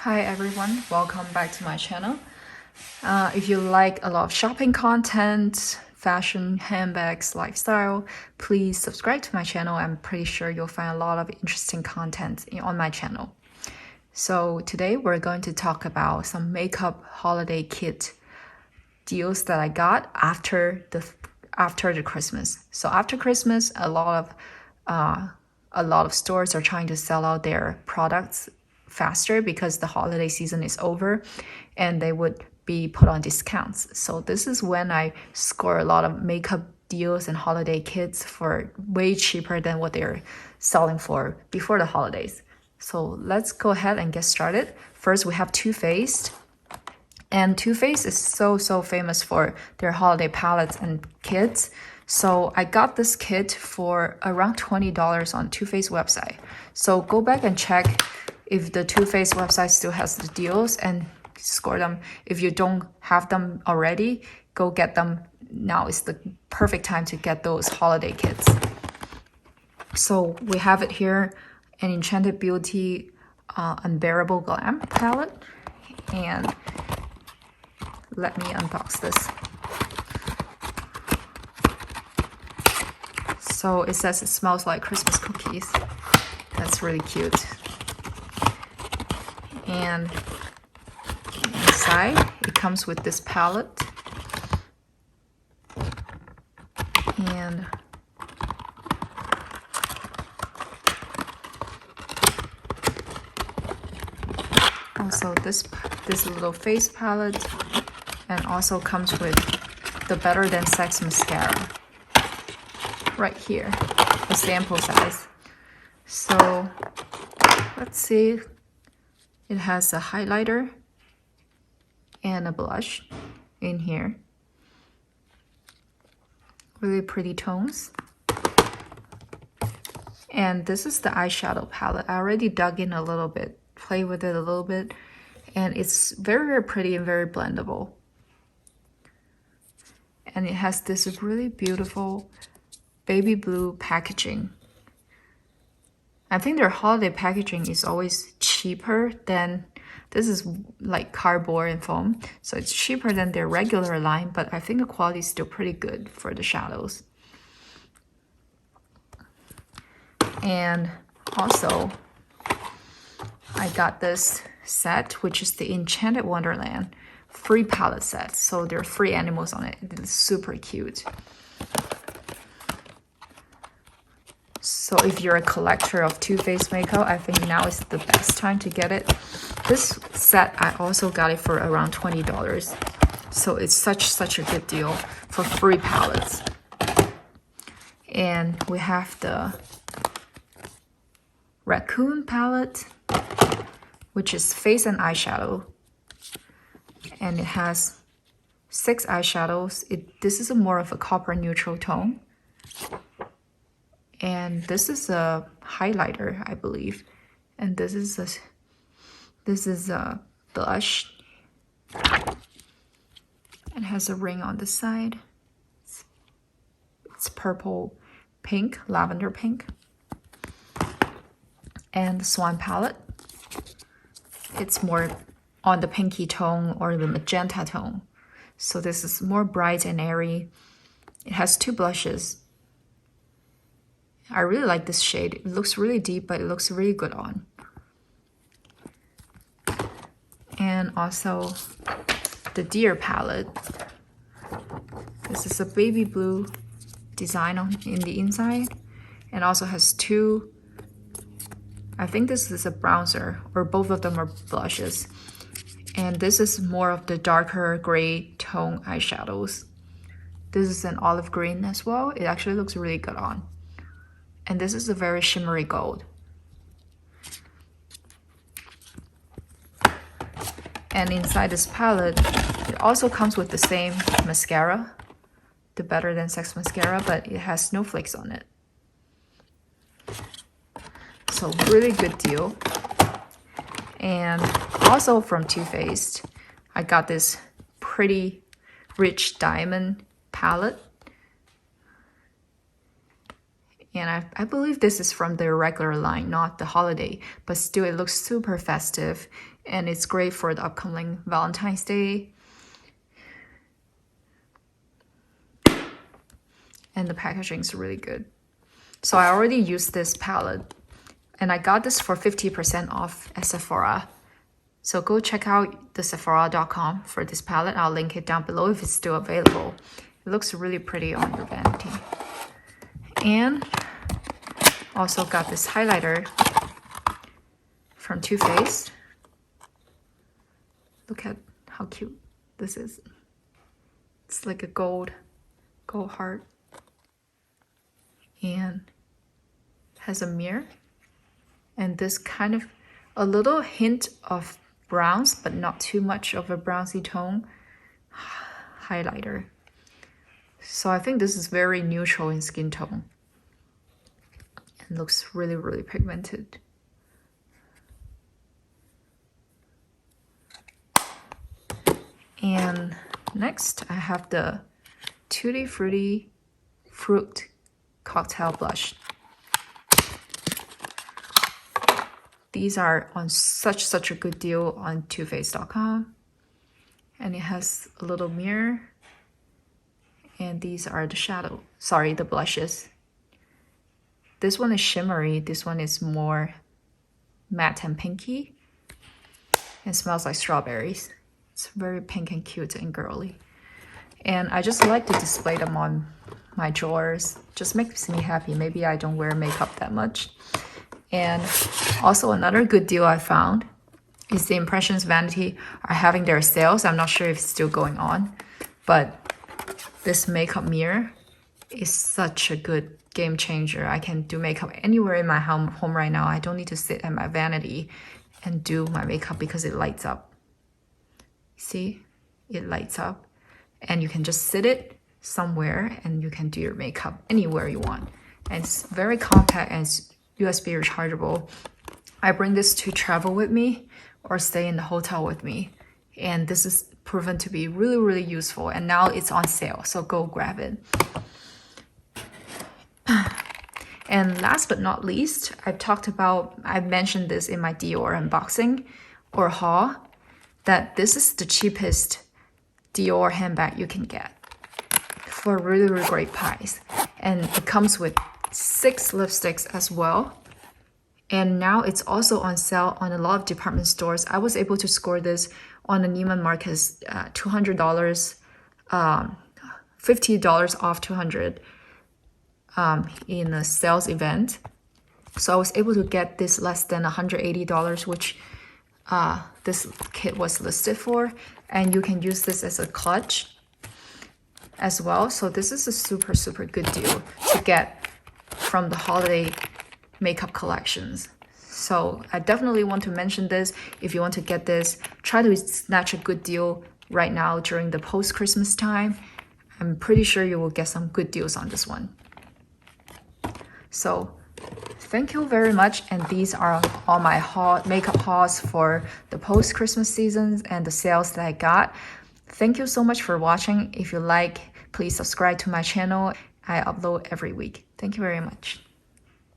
Hi everyone, welcome back to my channel. If you like a lot of shopping content, fashion, handbags, lifestyle, please subscribe to my channel. I'm pretty sure you'll find a lot of interesting content on my channel. So today we're going to talk about some makeup holiday kit deals that I got after the Christmas. So after Christmas, a lot of stores are trying to sell out their products faster because the holiday season is over and they would be put on discounts. So this is when I score a lot of makeup deals and holiday kits for way cheaper than what they're selling for before the holidays. So let's go ahead and get started. First, we have Too Faced. And Too Faced is so famous for their holiday palettes and kits. So I got this kit for around $20 on Too Faced website. So go back and check if the Too Faced website still has the deals and score them. If you don't have them already, go get them. Now is the perfect time to get those holiday kits. So we have it here, an Enchanted Beauty Unbearable Glam palette. And let me unbox this. So it says it smells like Christmas cookies. That's really cute. And inside, it comes with this palette. And also this little face palette, and also comes with the Better Than Sex mascara right here, a sample size. So let's see, it has a highlighter and a blush in here. Really pretty tones. And this is the eyeshadow palette. I already dug in a little bit, played with it a little bit, and it's very pretty and very blendable. And it has this really beautiful baby blue packaging. I think their holiday packaging is always cheaper than, this is like cardboard and foam, so it's cheaper than their regular line, but I think the quality is still pretty good for the shadows. And also, I got this set, which is the Enchanted Wonderland free palette set. So there are 3 animals on it. It's super cute. So if you're a collector of Too Faced makeup, I think now is the best time to get it. This set, I also got it for around $20. So it's such a good deal for free palettes. And we have the Raccoon palette, which is face and eyeshadow. And it has 6 eyeshadows. This is more of a copper neutral tone. And this is a highlighter, I believe. And this is a blush. It has a ring on the side. It's purple pink, lavender pink. And the Swan palette. It's more on the pinky tone or the magenta tone. So this is more bright and airy. It has 2 blushes. I really like this shade. It looks really deep, but it looks really good on. And also the Dior palette. This is a baby blue design in the inside, and also has 2, I think this is a bronzer, or both of them are blushes. And this is more of the darker gray tone eyeshadows. This is an olive green as well. It actually looks really good on. And this is a very shimmery gold. And inside this palette, it also comes with the same mascara, the Better Than Sex mascara, but it has snowflakes on it. So really good deal. And also from Too Faced, I got this pretty rich diamond palette. And I believe this is from their regular line, not the holiday, but still it looks super festive and it's great for the upcoming Valentine's Day. And the packaging is really good. So I already used this palette and I got this for 50% off at Sephora. So go check out the Sephora.com for this palette. I'll link it down below if it's still available. It looks really pretty on your vanity. And also got this highlighter from Too Faced. Look at how cute this is. It's like a gold heart. And has a mirror. And this kind of a little hint of browns, but not too much of a brownsy tone highlighter. So I think this is very neutral in skin tone. It looks really, really pigmented. And next I have the Tutti Frutti Fruit Cocktail Blush. These are on such a good deal on TooFaced.com. And it has a little mirror. And these are the blushes. This one is shimmery. This one is more matte and pinky. It smells like strawberries. It's very pink and cute and girly. And I just like to display them on my drawers. Just makes me happy. Maybe I don't wear makeup that much. And also another good deal I found is the Impressions Vanity are having their sales. I'm not sure if it's still going on, but this makeup mirror is such a good game changer. I can do makeup anywhere in my home right now. I don't need to sit at my vanity and do my makeup because it lights up. See, it lights up and you can just sit it somewhere and you can do your makeup anywhere you want. And it's very compact and it's USB rechargeable. I bring this to travel with me or stay in the hotel with me. And this is proven to be really, really useful. And now it's on sale, so go grab it. And last but not least, I've mentioned this in my Dior unboxing or haul, that this is the cheapest Dior handbag you can get for a really, really great price. And it comes with 6 lipsticks as well. And now it's also on sale on a lot of department stores. I was able to score this on the Neiman Marcus $200, $50 off 200 in a sales event. So I was able to get this less than $180, which this kit was listed for. And you can use this as a clutch as well. So this is a super good deal to get from the holiday makeup collections. So I definitely want to mention this. If you want to get this, try to snatch a good deal right now during the post-Christmas time. I'm pretty sure you will get some good deals on this one. So thank you very much. And these are all my makeup hauls for the post-Christmas seasons and the sales that I got. Thank you so much for watching. If you like, please subscribe to my channel. I upload every week. Thank you very much.